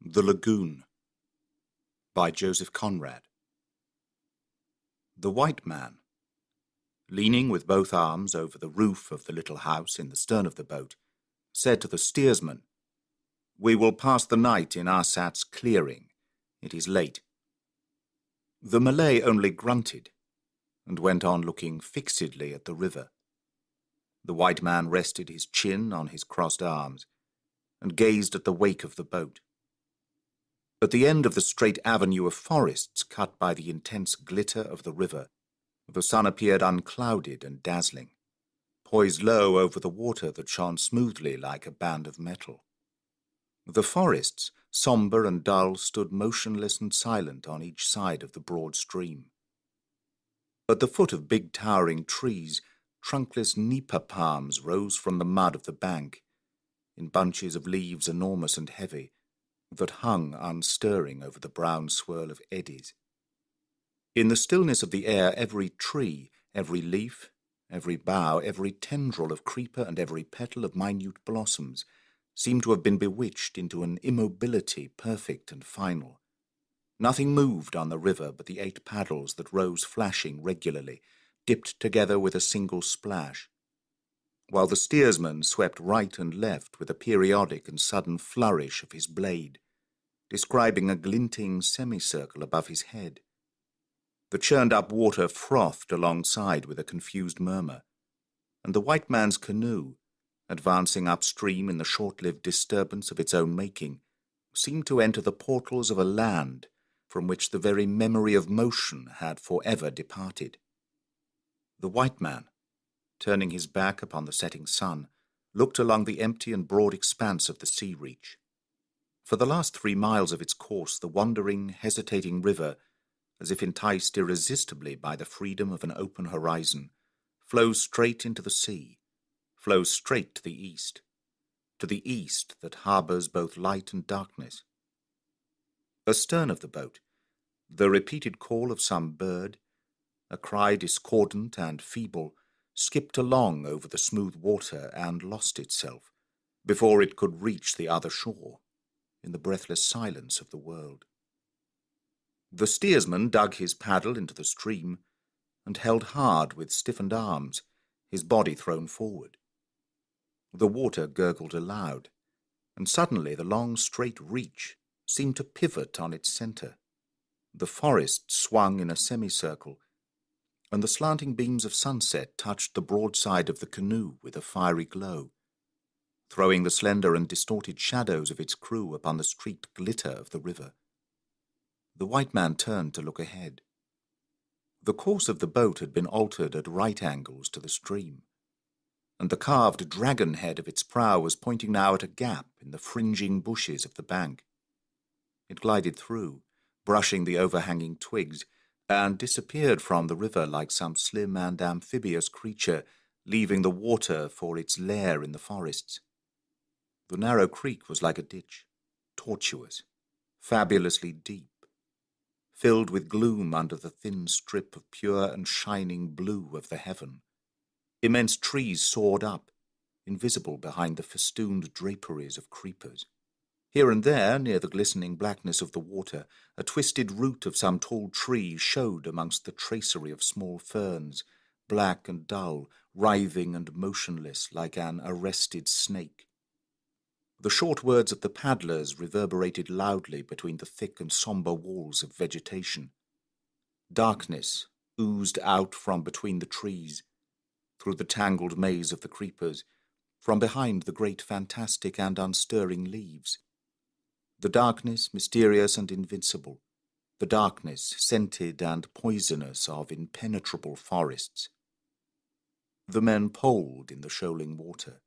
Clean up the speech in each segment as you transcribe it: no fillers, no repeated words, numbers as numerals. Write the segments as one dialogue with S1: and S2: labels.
S1: The Lagoon by Joseph Conrad. The white man, leaning with both arms over the roof of the little house in the stern of the boat, said to the steersman, "We will pass the night in Arsat's clearing. It is late." The Malay only grunted and went on looking fixedly at the river. The white man rested his chin on his crossed arms and gazed at the wake of the boat. At the end of the straight avenue of forests cut by the intense glitter of the river, the sun appeared unclouded and dazzling, poised low over the water that shone smoothly like a band of metal. The forests, sombre and dull, stood motionless and silent on each side of the broad stream. At the foot of big towering trees, trunkless nipa palms rose from the mud of the bank, in bunches of leaves enormous and heavy, that hung unstirring over the brown swirl of eddies. In the stillness of the air, every tree, every leaf, every bough, every tendril of creeper and every petal of minute blossoms seemed to have been bewitched into an immobility perfect and final. Nothing moved on the river but the 8 paddles that rose flashing regularly, dipped together with a single splash, while the steersman swept right and left with a periodic and sudden flourish of his blade, describing a glinting semicircle above his head. The churned-up water frothed alongside with a confused murmur, and the white man's canoe, advancing upstream in the short-lived disturbance of its own making, seemed to enter the portals of a land from which the very memory of motion had forever departed. The white man, turning his back upon the setting sun, looked along the empty and broad expanse of the sea reach. For the last 3 miles of its course, the wandering, hesitating river, as if enticed irresistibly by the freedom of an open horizon, flows straight into the sea, flows straight to the east that harbours both light and darkness. Astern of the boat, the repeated call of some bird, a cry discordant and feeble, skipped along over the smooth water and lost itself, before it could reach the other shore, in the breathless silence of the world. The steersman dug his paddle into the stream and held hard with stiffened arms, his body thrown forward. The water gurgled aloud, and suddenly the long straight reach seemed to pivot on its centre. The forest swung in a semicircle, and the slanting beams of sunset touched the broadside of the canoe with a fiery glow, throwing the slender and distorted shadows of its crew upon the streaked glitter of the river. The white man turned to look ahead. The course of the boat had been altered at right angles to the stream, and the carved dragon head of its prow was pointing now at a gap in the fringing bushes of the bank. It glided through, brushing the overhanging twigs, and disappeared from the river like some slim and amphibious creature, leaving the water for its lair in the forests. The narrow creek was like a ditch, tortuous, fabulously deep, filled with gloom under the thin strip of pure and shining blue of the heaven. Immense trees soared up, invisible behind the festooned draperies of creepers. Here and there, near the glistening blackness of the water, a twisted root of some tall tree showed amongst the tracery of small ferns, black and dull, writhing and motionless like an arrested snake. The short words of the paddlers reverberated loudly between the thick and sombre walls of vegetation. Darkness oozed out from between the trees, through the tangled maze of the creepers, from behind the great fantastic and unstirring leaves. The darkness mysterious and invincible, the darkness scented and poisonous of impenetrable forests. The men poled in the shoaling water.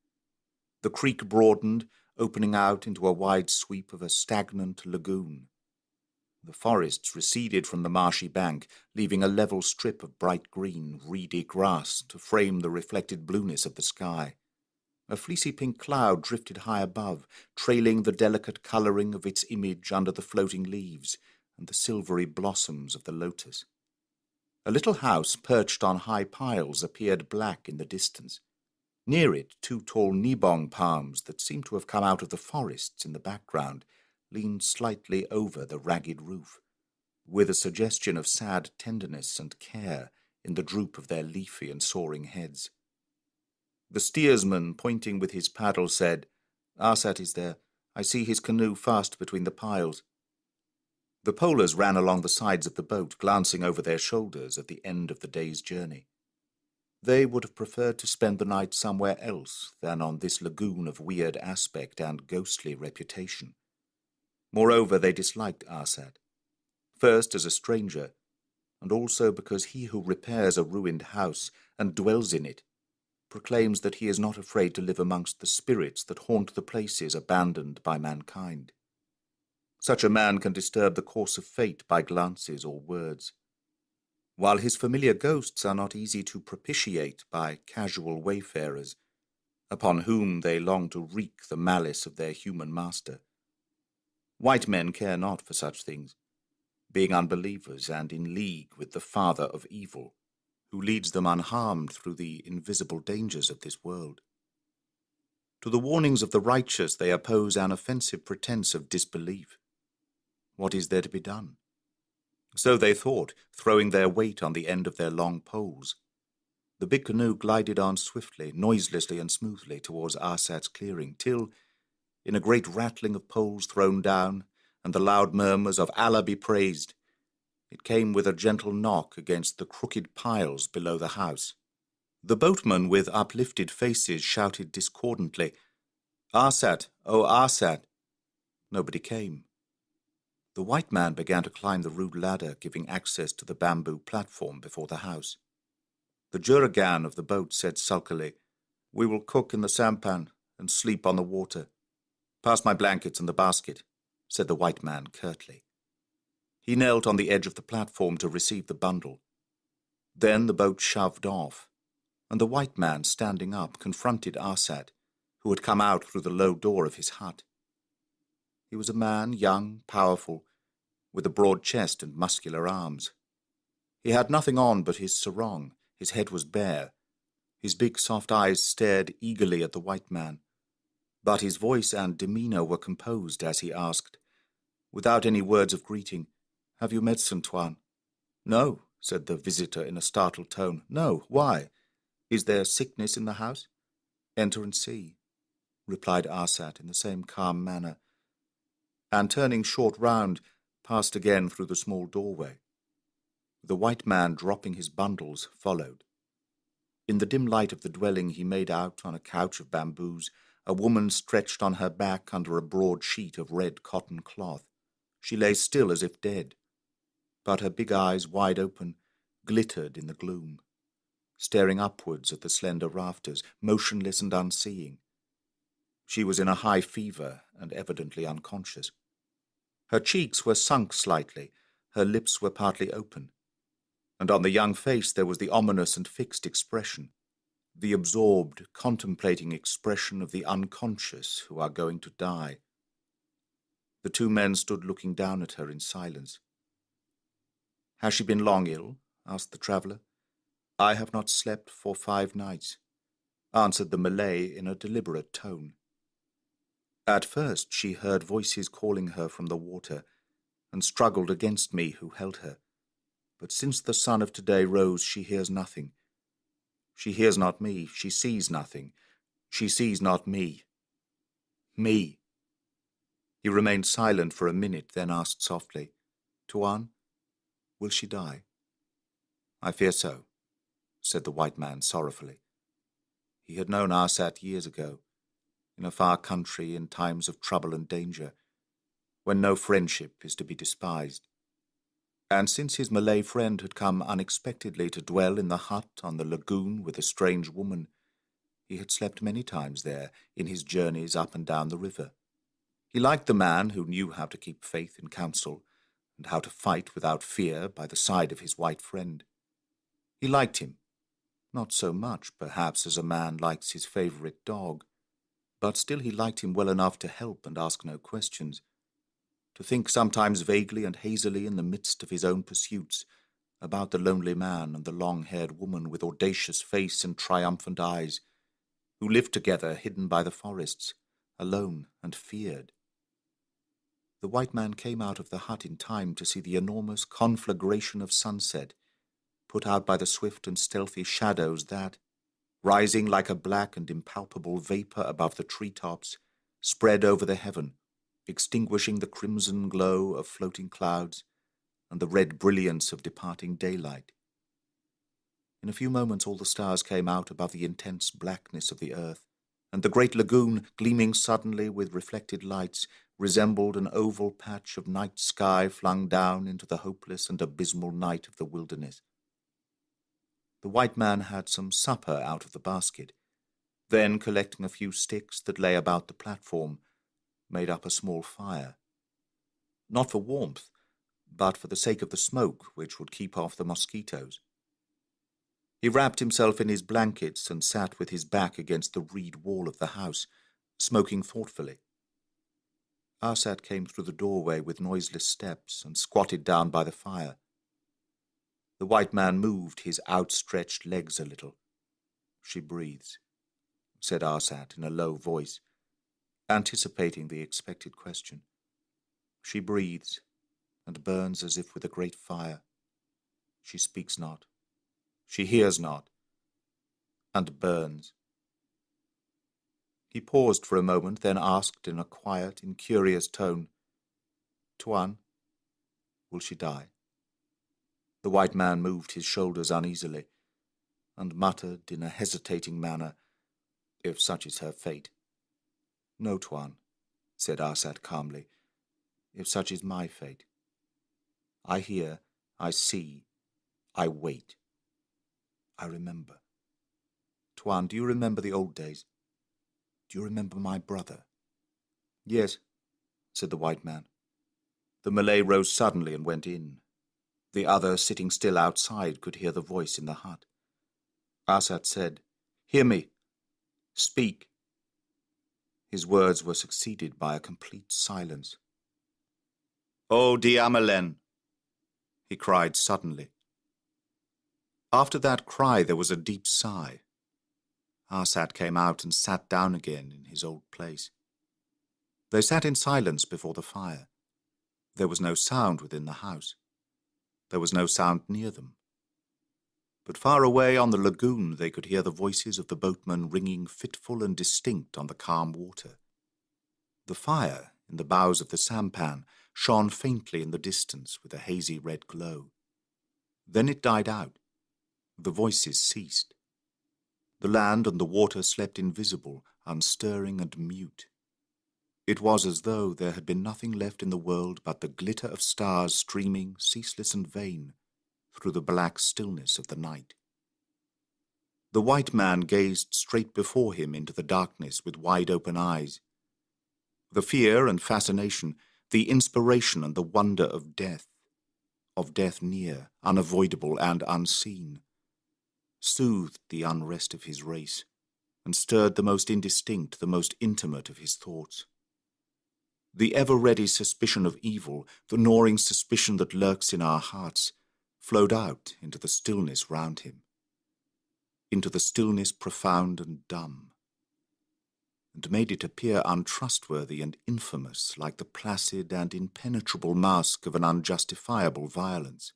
S1: The creek broadened, opening out into a wide sweep of a stagnant lagoon. The forests receded from the marshy bank, leaving a level strip of bright green, reedy grass to frame the reflected blueness of the sky. A fleecy pink cloud drifted high above, trailing the delicate colouring of its image under the floating leaves and the silvery blossoms of the lotus. A little house perched on high piles appeared black in the distance. Near it, 2 tall nibong palms that seemed to have come out of the forests in the background leaned slightly over the ragged roof, with a suggestion of sad tenderness and care in the droop of their leafy and soaring heads. The steersman, pointing with his paddle, said, "Arsat is there. I see his canoe fast between the piles." The polers ran along the sides of the boat, glancing over their shoulders at the end of the day's journey. They would have preferred to spend the night somewhere else than on this lagoon of weird aspect and ghostly reputation. Moreover, they disliked Arsat, first as a stranger, and also because he who repairs a ruined house and dwells in it proclaims that he is not afraid to live amongst the spirits that haunt the places abandoned by mankind. Such a man can disturb the course of fate by glances or words, while his familiar ghosts are not easy to propitiate by casual wayfarers, upon whom they long to wreak the malice of their human master. White men care not for such things, being unbelievers and in league with the father of evil, who leads them unharmed through the invisible dangers of this world. To the warnings of the righteous they oppose an offensive pretense of disbelief. What is there to be done? So they thought, throwing their weight on the end of their long poles. The big canoe glided on swiftly, noiselessly and smoothly towards Arsat's clearing, till, in a great rattling of poles thrown down, and the loud murmurs of Allah be praised, it came with a gentle knock against the crooked piles below the house. The boatmen with uplifted faces shouted discordantly, "Arsat, O Arsat!" Nobody came. The white man began to climb the rude ladder giving access to the bamboo platform before the house. The juragan of the boat said sulkily, "We will cook in the sampan and sleep on the water." "Pass my blankets and the basket," said the white man curtly. He knelt on the edge of the platform to receive the bundle. Then the boat shoved off, and the white man, standing up, confronted Arsat, who had come out through the low door of his hut. He was a man, young, powerful, with a broad chest and muscular arms. He had nothing on but his sarong. His head was bare. His big soft eyes stared eagerly at the white man, but his voice and demeanor were composed as he asked, without any words of greeting, "Have you medicine, Tuan?" "No," said the visitor in a startled tone. "No, why? Is there sickness in the house?" "Enter and see," replied Arsat in the same calm manner, and turning short round, passed again through the small doorway. The white man, dropping his bundles, followed. In the dim light of the dwelling he made out, on a couch of bamboos, a woman stretched on her back under a broad sheet of red cotton cloth. She lay still as if dead, but her big eyes, wide open, glittered in the gloom, staring upwards at the slender rafters, motionless and unseeing. She was in a high fever and evidently unconscious. Her cheeks were sunk slightly, her lips were partly open, and on the young face there was the ominous and fixed expression, the absorbed, contemplating expression of the unconscious who are going to die. The two men stood looking down at her in silence. "Has she been long ill?" asked the traveller. "I have not slept for 5 nights," answered the Malay in a deliberate tone. At first she heard voices calling her from the water, and struggled against me who held her. But since the sun of today rose, she hears nothing. She hears not me, she sees nothing. She sees not me. Me. He remained silent for a minute, then asked softly, "Tuan, will she die?" "I fear so," said the white man sorrowfully. He had known Arsat years ago, in a far country in times of trouble and danger, when no friendship is to be despised. And since his Malay friend had come unexpectedly to dwell in the hut on the lagoon with a strange woman, he had slept many times there in his journeys up and down the river. He liked the man who knew how to keep faith in council, and how to fight without fear by the side of his white friend. He liked him, not so much, perhaps, as a man likes his favourite dog, but still he liked him well enough to help and ask no questions, to think sometimes vaguely and hazily in the midst of his own pursuits about the lonely man and the long-haired woman with audacious face and triumphant eyes, who lived together hidden by the forests, alone and feared. The white man came out of the hut in time to see the enormous conflagration of sunset, put out by the swift and stealthy shadows that, rising like a black and impalpable vapour above the tree-tops, spread over the heaven, extinguishing the crimson glow of floating clouds and the red brilliance of departing daylight. In a few moments all the stars came out above the intense blackness of the earth, and the great lagoon, gleaming suddenly with reflected lights, resembled an oval patch of night sky flung down into the hopeless and abysmal night of the wilderness. The white man had some supper out of the basket, then, collecting a few sticks that lay about the platform, made up a small fire. Not for warmth, but for the sake of the smoke which would keep off the mosquitoes. He wrapped himself in his blankets and sat with his back against the reed wall of the house, smoking thoughtfully. Arsat came through the doorway with noiseless steps and squatted down by the fire. The white man moved his outstretched legs a little. "She breathes," said Arsat in a low voice, anticipating the expected question. "She breathes, and burns as if with a great fire. She speaks not. She hears not, and burns." He paused for a moment, then asked in a quiet, incurious tone, "Tuan, will she die?" The white man moved his shoulders uneasily, and muttered in a hesitating manner, "If such is her fate." "No, Tuan," said Arsat calmly, "if such is my fate. I hear, I see, I wait. I remember. Tuan, do you remember the old days? Do you remember my brother?" "Yes," said the white man. The Malay rose suddenly and went in. The other, sitting still outside, could hear the voice in the hut. Arsat said, "Hear me. Speak." His words were succeeded by a complete silence. "O Diamelen!" he cried suddenly. After that cry there was a deep sigh. Arsat came out and sat down again in his old place. They sat in silence before the fire. There was no sound within the house. There was no sound near them. But far away on the lagoon they could hear the voices of the boatmen ringing fitful and distinct on the calm water. The fire, in the bows of the sampan, shone faintly in the distance with a hazy red glow. Then it died out. The voices ceased. The land and the water slept invisible, unstirring and mute. It was as though there had been nothing left in the world but the glitter of stars streaming, ceaseless and vain, through the black stillness of the night. The white man gazed straight before him into the darkness with wide-open eyes. The fear and fascination, the inspiration and the wonder of death near, unavoidable and unseen, soothed the unrest of his race and stirred the most indistinct, the most intimate of his thoughts. The ever-ready suspicion of evil, the gnawing suspicion that lurks in our hearts, flowed out into the stillness round him, into the stillness profound and dumb, and made it appear untrustworthy and infamous like the placid and impenetrable mask of an unjustifiable violence.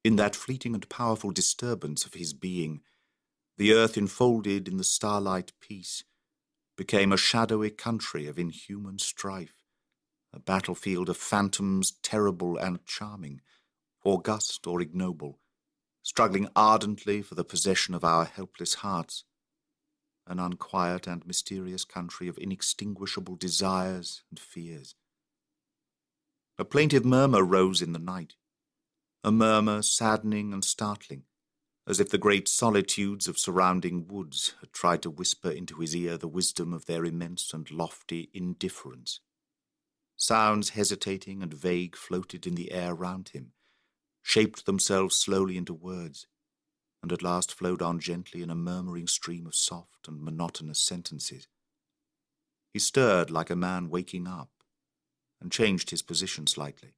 S1: In that fleeting and powerful disturbance of his being, the earth enfolded in the starlight peace became a shadowy country of inhuman strife, a battlefield of phantoms terrible and charming, august or ignoble, struggling ardently for the possession of our helpless hearts, an unquiet and mysterious country of inextinguishable desires and fears. A plaintive murmur rose in the night, a murmur saddening and startling, as if the great solitudes of surrounding woods had tried to whisper into his ear the wisdom of their immense and lofty indifference. Sounds hesitating and vague floated in the air round him, shaped themselves slowly into words, and at last flowed on gently in a murmuring stream of soft and monotonous sentences. He stirred like a man waking up, and changed his position slightly.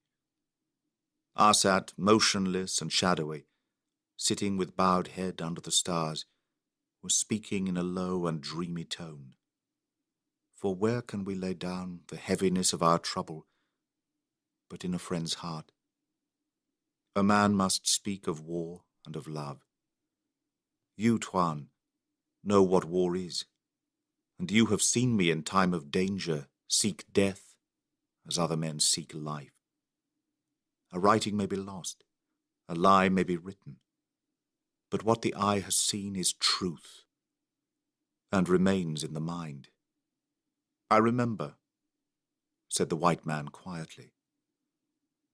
S1: Arsat, motionless and shadowy, sitting with bowed head under the stars, was speaking in a low and dreamy tone. "For where can we lay down the heaviness of our trouble but in a friend's heart. A man must speak of war and of love. You, Tuan, know what war is, and you have seen me in time of danger seek death as other men seek life. A writing may be lost, a lie may be written, but what the eye has seen is truth, and remains in the mind. I remember, said the white man quietly.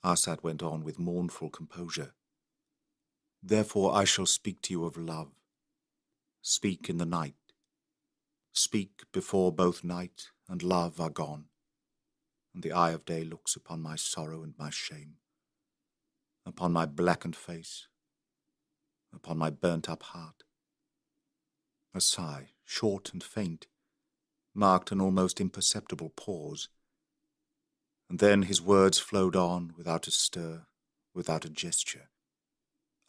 S1: Arsat went on with mournful composure. Therefore I shall speak to you of love. Speak in the night. Speak before both night and love are gone, and the eye of day looks upon my sorrow and my shame, upon my blackened face, upon my burnt-up heart. A sigh, short and faint, marked an almost imperceptible pause, and then his words flowed on without a stir, without a gesture.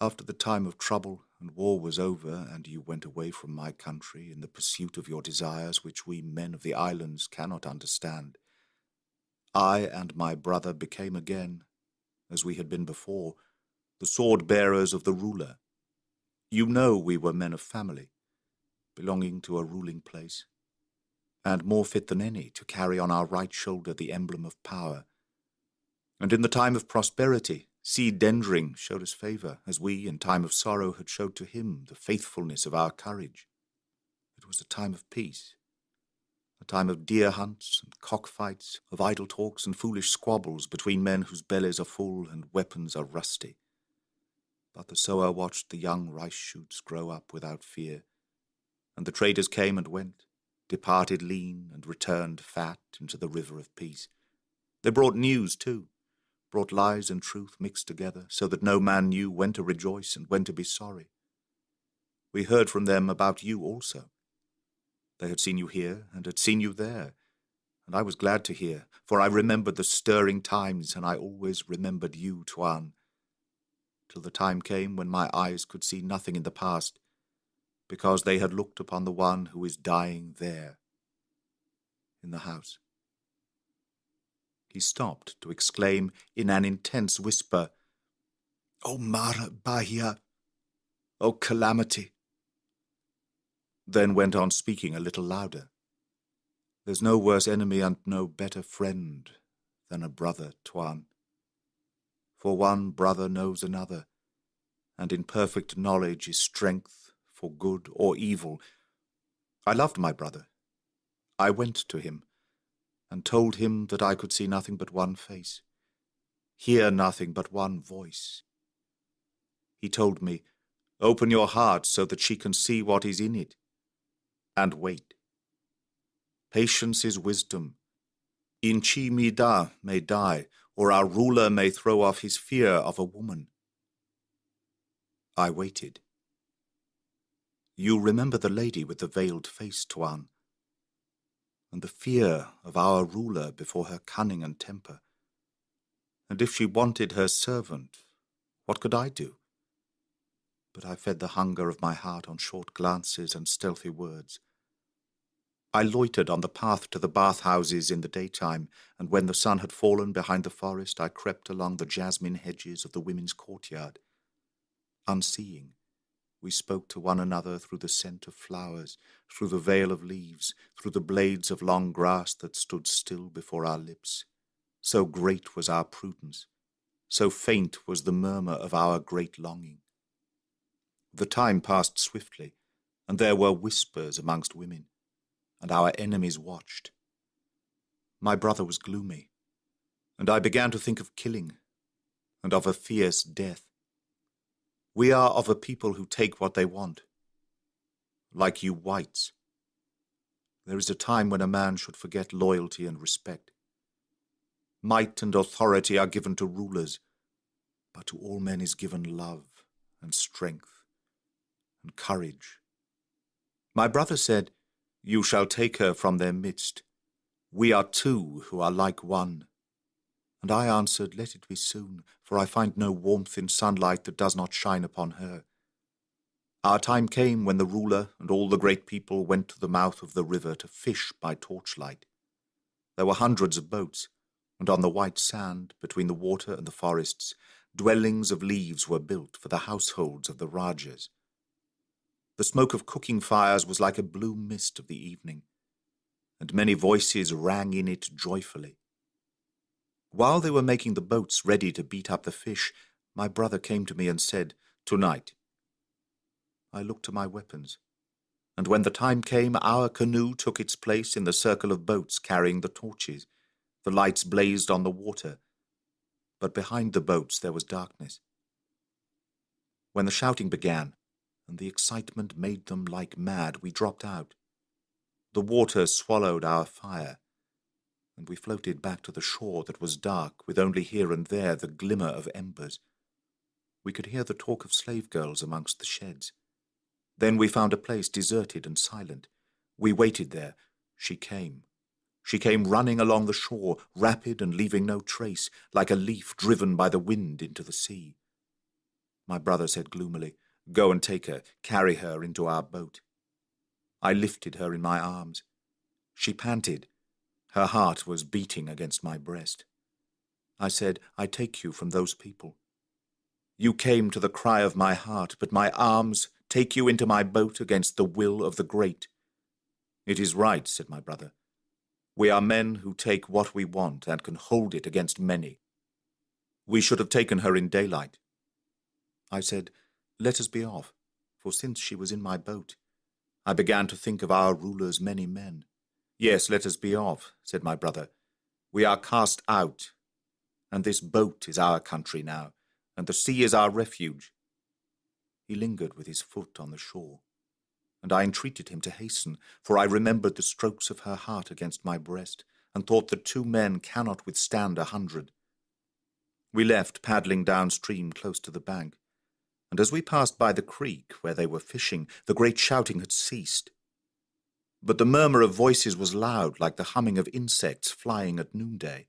S1: After the time of trouble and war was over, and you went away from my country in the pursuit of your desires which we men of the islands cannot understand, I and my brother became again, as we had been before, the sword-bearers of the ruler. You know we were men of family, belonging to a ruling place, and more fit than any to carry on our right shoulder the emblem of power. And in the time of prosperity, Si Dendring showed us favour, as we, in time of sorrow, had showed to him the faithfulness of our courage. It was a time of peace, a time of deer hunts and cockfights, of idle talks and foolish squabbles between men whose bellies are full and weapons are rusty. But the sower watched the young rice shoots grow up without fear, and the traders came and went, departed lean and returned fat into the river of peace. They brought news too, brought lies and truth mixed together, so that no man knew when to rejoice and when to be sorry. We heard from them about you also. They had seen you here and had seen you there, and I was glad to hear, for I remembered the stirring times, and I always remembered you, Tuan, till the time came when my eyes could see nothing in the past, because they had looked upon the one who is dying there, in the house. He stopped to exclaim in an intense whisper, "O Mara Bahia! O calamity!" Then went on speaking a little louder. "There's no worse enemy and no better friend than a brother, Tuan. For one brother knows another, and in perfect knowledge is strength for good or evil. I loved my brother. I went to him, and told him that I could see nothing but one face, hear nothing but one voice. He told me, 'Open your heart so that she can see what is in it, and wait. Patience is wisdom. Inchi Mida may die, or our ruler may throw off his fear of a woman.' I waited. You remember the lady with the veiled face, Tuan, and the fear of our ruler before her cunning and temper. And if she wanted her servant, what could I do? But I fed the hunger of my heart on short glances and stealthy words. I loitered on the path to the bathhouses in the daytime, and when the sun had fallen behind the forest, I crept along the jasmine hedges of the women's courtyard. Unseeing, we spoke to one another through the scent of flowers, through the veil of leaves, through the blades of long grass that stood still before our lips. So great was our prudence, so faint was the murmur of our great longing. The time passed swiftly, and there were whispers amongst women, and our enemies watched. My brother was gloomy, and I began to think of killing, and of a fierce death. We are of a people who take what they want, like you whites. There is a time when a man should forget loyalty and respect. Might and authority are given to rulers, but to all men is given love and strength and courage. My brother said, 'You shall take her from their midst. We are two who are like one.' And I answered, 'Let it be soon, for I find no warmth in sunlight that does not shine upon her.' Our time came when the ruler and all the great people went to the mouth of the river to fish by torchlight. There were hundreds of boats. and on the white sand, between the water and the forests, dwellings of leaves were built for the households of the Rajas. The smoke of cooking fires was like a blue mist of the evening, and many voices rang in it joyfully. While they were making the boats ready to beat up the fish, my brother came to me and said, "Tonight." I looked to my weapons, and when the time came, our canoe took its place in the circle of boats carrying the torches. The lights blazed on the water, but behind the boats there was darkness. When the shouting began, and the excitement made them like mad, we dropped out. The water swallowed our fire, and we floated back to the shore that was dark, with only here and there the glimmer of embers. We could hear the talk of slave girls amongst the sheds. Then we found a place deserted and silent. We waited there. She came. She came running along the shore, rapid and leaving no trace, like a leaf driven by the wind into the sea. My brother said gloomily, "Go and take her, carry her into our boat." I lifted her in my arms. She panted. Her heart was beating against my breast. I said, "I take you from those people. You came to the cry of my heart, but my arms take you into my boat against the will of the great." "It is right," said my brother. "We are men who take what we want and can hold it against many. We should have taken her in daylight." I said, "Let us be off," for since she was in my boat, I began to think of our ruler's many men. "Yes, let us be off," said my brother. "We are cast out, and this boat is our country now, and the sea is our refuge." He lingered with his foot on the shore, and I entreated him to hasten, for I remembered the strokes of her heart against my breast, and thought that 2 men cannot withstand 100. We left, paddling downstream close to the bank, and as we passed by the creek where they were fishing, the great shouting had ceased. But the murmur of voices was loud, like the humming of insects flying at noonday.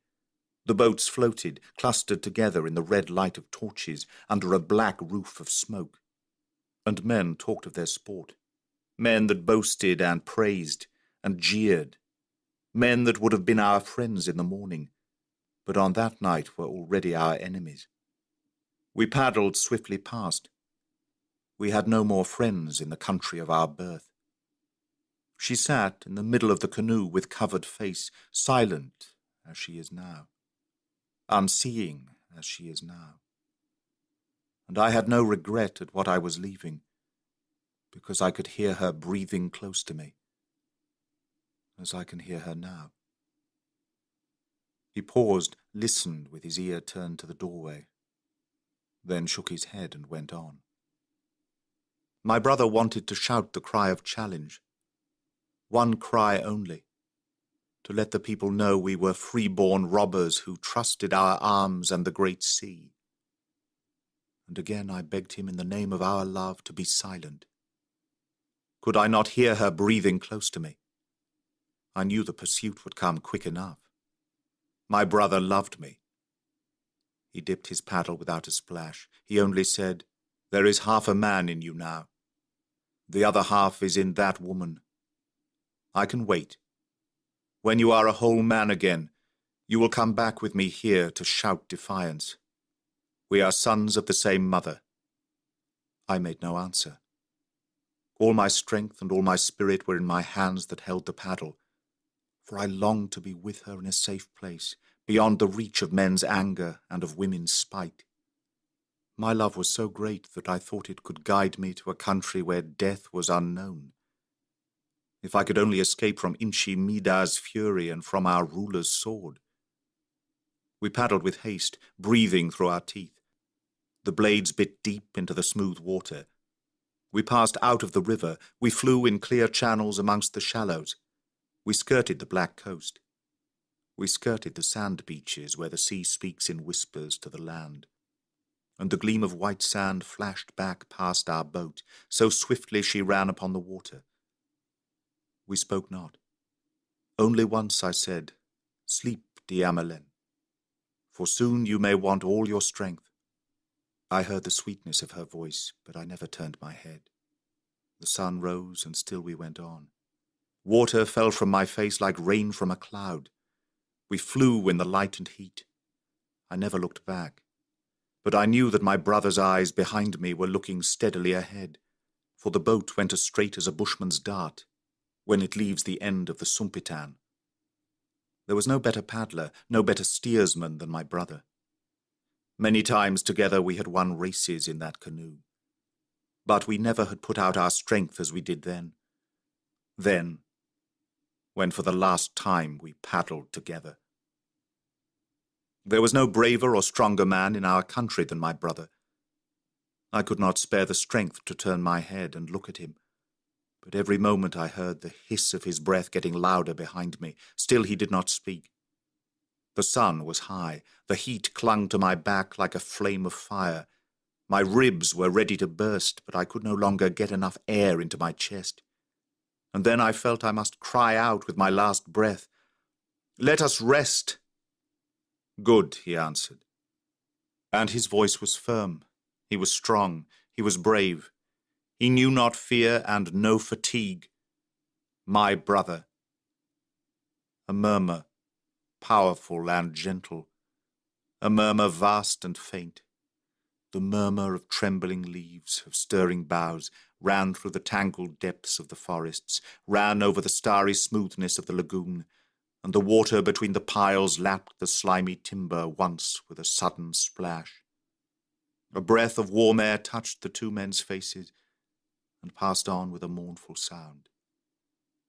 S1: The boats floated, clustered together in the red light of torches, under a black roof of smoke. And men talked of their sport. Men that boasted and praised and jeered. Men that would have been our friends in the morning, but on that night were already our enemies. We paddled swiftly past. We had no more friends in the country of our birth. She sat in the middle of the canoe with covered face, silent as she is now, unseeing as she is now. And I had no regret at what I was leaving, because I could hear her breathing close to me, as I can hear her now. He paused, listened with his ear turned to the doorway, then shook his head and went on. My brother wanted to shout the cry of challenge. One cry only, to let the people know we were free-born robbers who trusted our arms and the great sea. And again I begged him in the name of our love to be silent. Could I not hear her breathing close to me? I knew the pursuit would come quick enough. My brother loved me. He dipped his paddle without a splash. He only said, "There is half a man in you now. The other half is in that woman. I can wait. When you are a whole man again, you will come back with me here to shout defiance. We are sons of the same mother." I made no answer. All my strength and all my spirit were in my hands that held the paddle, for I longed to be with her in a safe place, beyond the reach of men's anger and of women's spite. My love was so great that I thought it could guide me to a country where death was unknown. If I could only escape from Inchi Mida's fury and from our ruler's sword. We paddled with haste, breathing through our teeth. The blades bit deep into the smooth water. We passed out of the river. We flew in clear channels amongst the shallows. We skirted the black coast. We skirted the sand beaches where the sea speaks in whispers to the land. And the gleam of white sand flashed back past our boat, so swiftly she ran upon the water. We spoke not. Only once I said, "Sleep, Diamelen, for soon you may want all your strength." I heard the sweetness of her voice, but I never turned my head. The sun rose, and still we went on. Water fell from my face like rain from a cloud. We flew in the light and heat. I never looked back, but I knew that my brother's eyes behind me were looking steadily ahead, for the boat went as straight as a bushman's dart when it leaves the end of the Sumpitan. There was no better paddler, no better steersman than my brother. Many times together we had won races in that canoe, but we never had put out our strength as we did then. Then, when for the last time we paddled together. There was no braver or stronger man in our country than my brother. I could not spare the strength to turn my head and look at him, but every moment I heard the hiss of his breath getting louder behind me. Still he did not speak. The sun was high. The heat clung to my back like a flame of fire. My ribs were ready to burst, but I could no longer get enough air into my chest. And then I felt I must cry out with my last breath, "Let us rest." "Good," he answered. And his voice was firm. He was strong. He was brave. He knew not fear and no fatigue. My brother. A murmur, powerful and gentle, a murmur vast and faint. The murmur of trembling leaves, of stirring boughs, ran through the tangled depths of the forests, ran over the starry smoothness of the lagoon, and the water between the piles lapped the slimy timber once with a sudden splash. A breath of warm air touched the two men's faces and passed on with a mournful sound.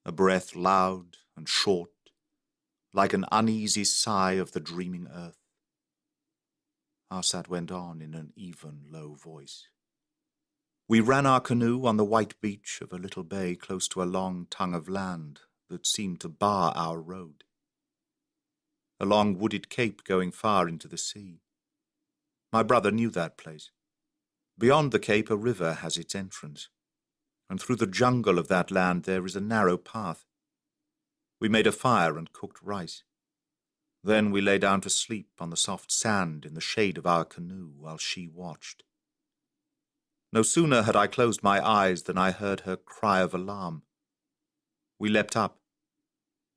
S1: A breath loud and short, like an uneasy sigh of the dreaming earth. Arsat went on in an even, low voice. We ran our canoe on the white beach of a little bay close to a long tongue of land that seemed to bar our road. A long wooded cape going far into the sea. My brother knew that place. Beyond the cape a river has its entrance, and through the jungle of that land there is a narrow path. We made a fire and cooked rice. Then we lay down to sleep on the soft sand in the shade of our canoe while she watched. No sooner had I closed my eyes than I heard her cry of alarm. We leapt up.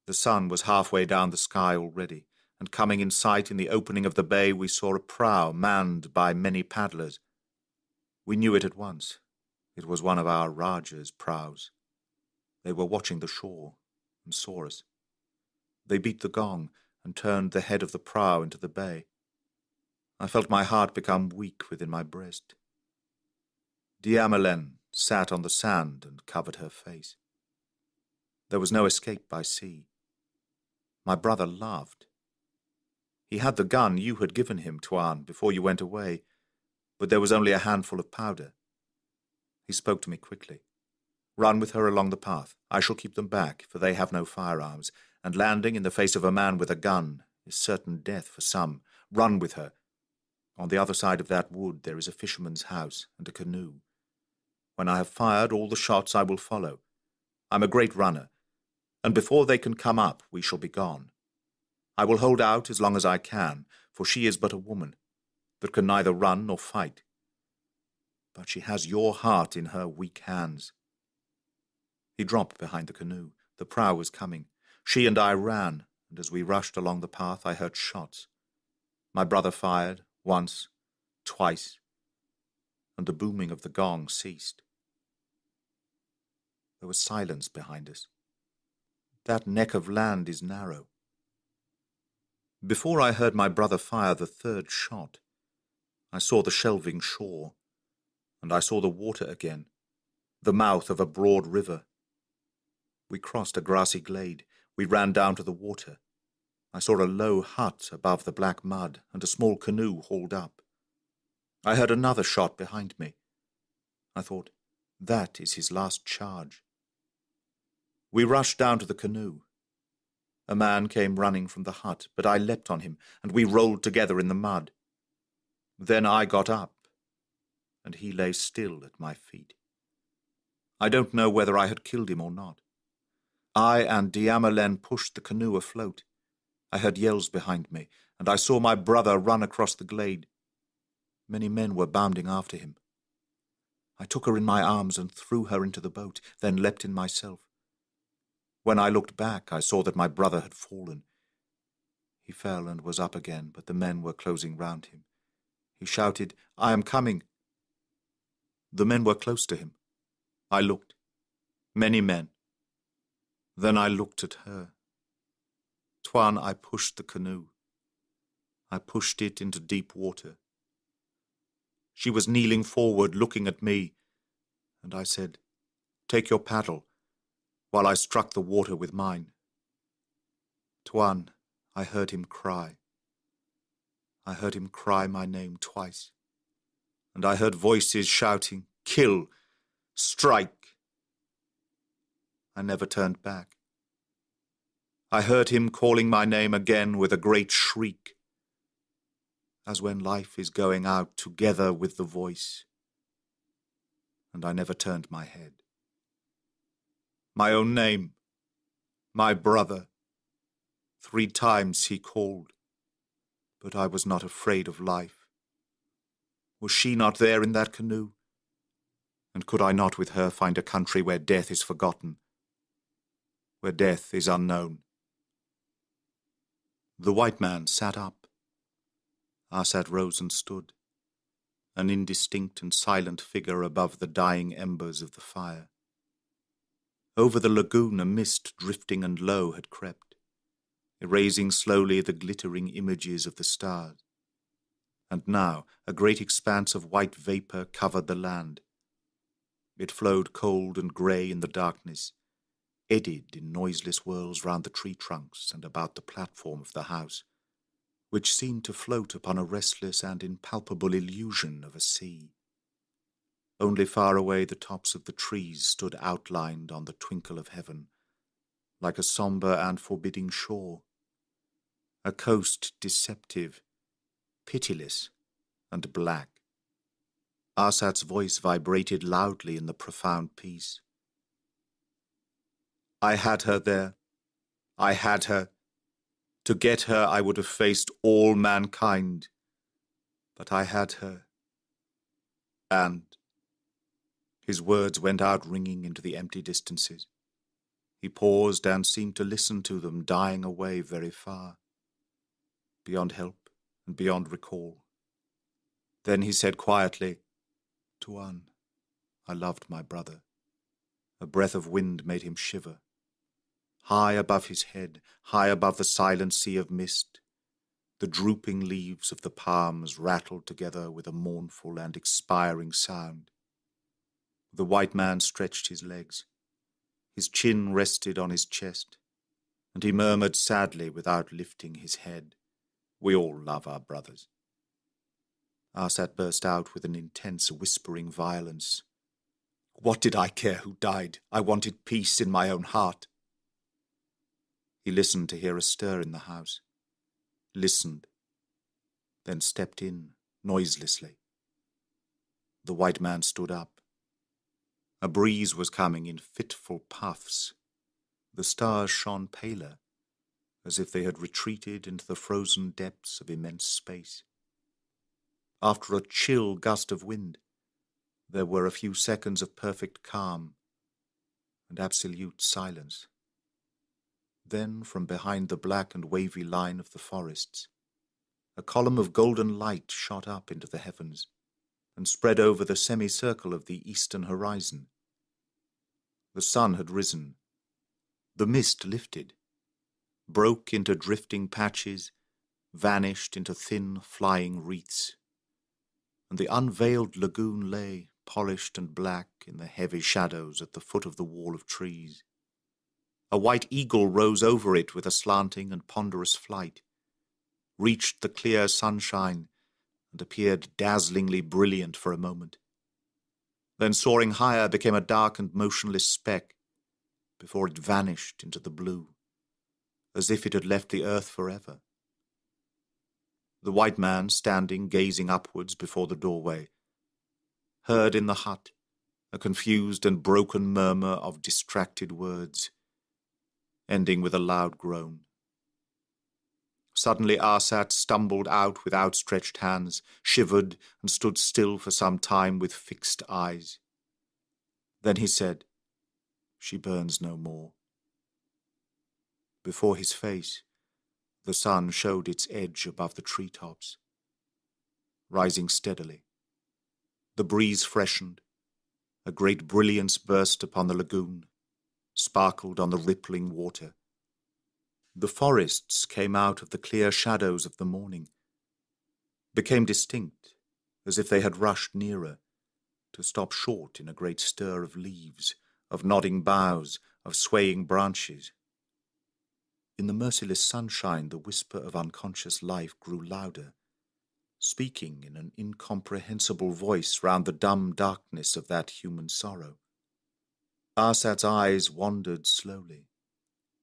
S1: The sun was halfway down the sky already, and coming in sight in the opening of the bay we saw a prow manned by many paddlers. We knew it at once. It was one of our Rajah's prows. They were watching the shore and saw us. They beat the gong and turned the head of the prow into the bay. I felt my heart become weak within my breast. Diamelen sat on the sand and covered her face. There was no escape by sea. My brother laughed. He had the gun you had given him, Tuan, before you went away, but there was only a handful of powder. He spoke to me quickly. "Run with her along the path. I shall keep them back, for they have no firearms, and landing in the face of a man with a gun is certain death for some. Run with her. On the other side of that wood there is a fisherman's house and a canoe. When I have fired all the shots I will follow. I'm a great runner, and before they can come up we shall be gone. I will hold out as long as I can, for she is but a woman, that can neither run nor fight. But she has your heart in her weak hands." He dropped behind the canoe. The prow was coming. She and I ran, and as we rushed along the path I heard shots. My brother fired, once, twice, and the booming of the gong ceased. There was silence behind us. That neck of land is narrow. Before I heard my brother fire the third shot, I saw the shelving shore, and I saw the water again, the mouth of a broad river. We crossed a grassy glade. We ran down to the water. I saw a low hut above the black mud and a small canoe hauled up. I heard another shot behind me. I thought, that is his last charge. We rushed down to the canoe. A man came running from the hut, but I leapt on him, and we rolled together in the mud. Then I got up, and he lay still at my feet. I don't know whether I had killed him or not. I and Diamelen pushed the canoe afloat. I heard yells behind me, and I saw my brother run across the glade. Many men were bounding after him. I took her in my arms and threw her into the boat, then leapt in myself. When I looked back, I saw that my brother had fallen. He fell and was up again, but the men were closing round him. He shouted, "I am coming!" The men were close to him. I looked. Many men. Then I looked at her. Tuan, I pushed the canoe. I pushed it into deep water. She was kneeling forward, looking at me, and I said, "Take your paddle," while I struck the water with mine. Tuan, I heard him cry. I heard him cry my name twice, and I heard voices shouting, "Kill! Strike!" I never turned back. I heard him calling my name again with a great shriek, as when life is going out together with the voice, and I never turned my head. My own name, my brother. 3 times he called, but I was not afraid of life. Was she not there in that canoe? And could I not with her find a country where death is forgotten, where death is unknown? The white man sat up. Arsat rose and stood, an indistinct and silent figure above the dying embers of the fire. Over the lagoon a mist drifting and low had crept, erasing slowly the glittering images of the stars. And now a great expanse of white vapour covered the land. It flowed cold and grey in the darkness, eddied in noiseless whirls round the tree trunks and about the platform of the house, which seemed to float upon a restless and impalpable illusion of a sea. Only far away the tops of the trees stood outlined on the twinkle of heaven, like a sombre and forbidding shore, a coast deceptive, pitiless, and black. Arsat's voice vibrated loudly in the profound peace. I had her there. I had her. To get her I would have faced all mankind. But I had her. And his words went out ringing into the empty distances. He paused and seemed to listen to them dying away very far, beyond help and beyond recall. Then he said quietly, "Tuan, I loved my brother." A breath of wind made him shiver. High above his head, high above the silent sea of mist, the drooping leaves of the palms rattled together with a mournful and expiring sound. The white man stretched his legs. His chin rested on his chest, and he murmured sadly without lifting his head, "We all love our brothers." Arsat burst out with an intense whispering violence. "What did I care who died? I wanted peace in my own heart." He listened to hear a stir in the house, listened, then stepped in noiselessly. The white man stood up. A breeze was coming in fitful puffs. The stars shone paler, as if they had retreated into the frozen depths of immense space. After a chill gust of wind, there were a few seconds of perfect calm and absolute silence. Then, from behind the black and wavy line of the forests, a column of golden light shot up into the heavens and spread over the semicircle of the eastern horizon. The sun had risen. The mist lifted, broke into drifting patches, vanished into thin flying wreaths, and the unveiled lagoon lay, polished and black in the heavy shadows at the foot of the wall of trees. A white eagle rose over it with a slanting and ponderous flight, reached the clear sunshine, and appeared dazzlingly brilliant for a moment. Then soaring higher became a dark and motionless speck, before it vanished into the blue, as if it had left the earth forever. The white man, standing gazing upwards before the doorway, heard in the hut a confused and broken murmur of distracted words, ending with a loud groan. Suddenly Arsat stumbled out with outstretched hands, shivered, and stood still for some time with fixed eyes. Then he said, "She burns no more." Before his face, The sun showed its edge above the treetops, rising steadily. The breeze freshened. A great brilliance burst upon the lagoon, sparkled on the rippling water. The forests came out of the clear shadows of the morning, became distinct, as if they had rushed nearer, to stop short in a great stir of leaves, of nodding boughs, of swaying branches. In the merciless sunshine, the whisper of unconscious life grew louder, speaking in an incomprehensible voice round the dumb darkness of that human sorrow. Arsat's eyes wandered slowly,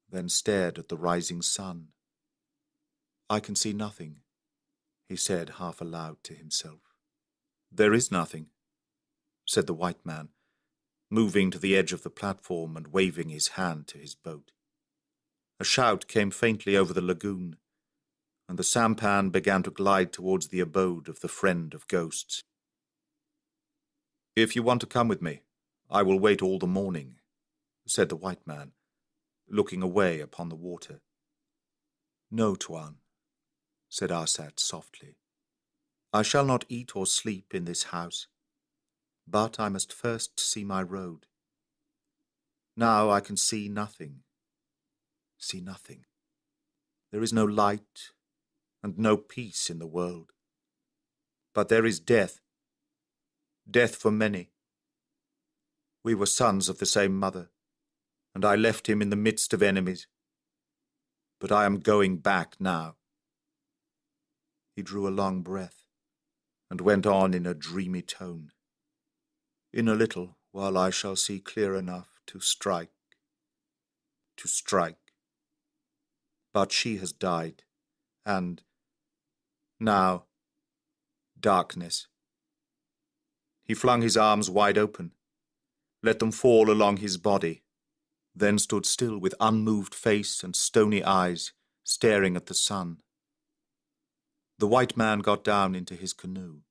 S1: then stared at the rising sun. "I can see nothing," he said half aloud to himself. "There is nothing," said the white man, moving to the edge of the platform and waving his hand to his boat. A shout came faintly over the lagoon, and the sampan began to glide towards the abode of the friend of ghosts. "If you want to come with me, I will wait all the morning," said the white man, looking away upon the water. "No, Tuan," said Arsat softly. "I shall not eat or sleep in this house, but I must first see my road. Now I can see nothing. See nothing. There is no light and no peace in the world. But there is death. Death for many. We were sons of the same mother, and I left him in the midst of enemies. But I am going back now." He drew a long breath, and went on in a dreamy tone. "In a little while I shall see clear enough to strike. But she has died, and now, darkness." He flung his arms wide open, let them fall along his body, then stood still with unmoved face and stony eyes, staring at the sun. The white man got down into his canoe.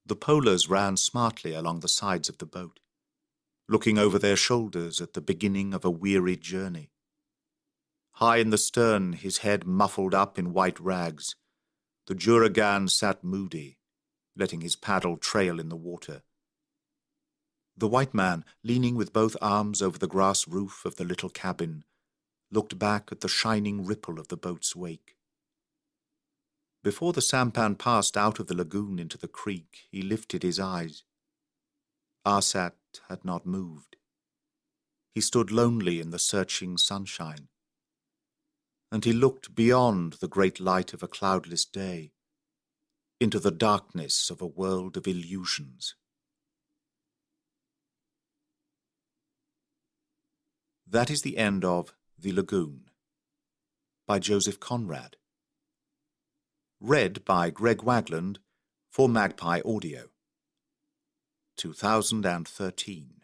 S1: The polers ran smartly along the sides of the boat, looking over their shoulders at the beginning of a weary journey. High in the stern, his head muffled up in white rags, the juragan sat moody, letting his paddle trail in the water. The white man, leaning with both arms over the grass roof of the little cabin, looked back at the shining ripple of the boat's wake. Before the sampan passed out of the lagoon into the creek, he lifted his eyes. Arsat had not moved. He stood lonely in the searching sunshine, and he looked beyond the great light of a cloudless day, into the darkness of a world of illusions. That is the end of The Lagoon, by Joseph Conrad. Read by Greg Wagland for Magpie Audio. 2013.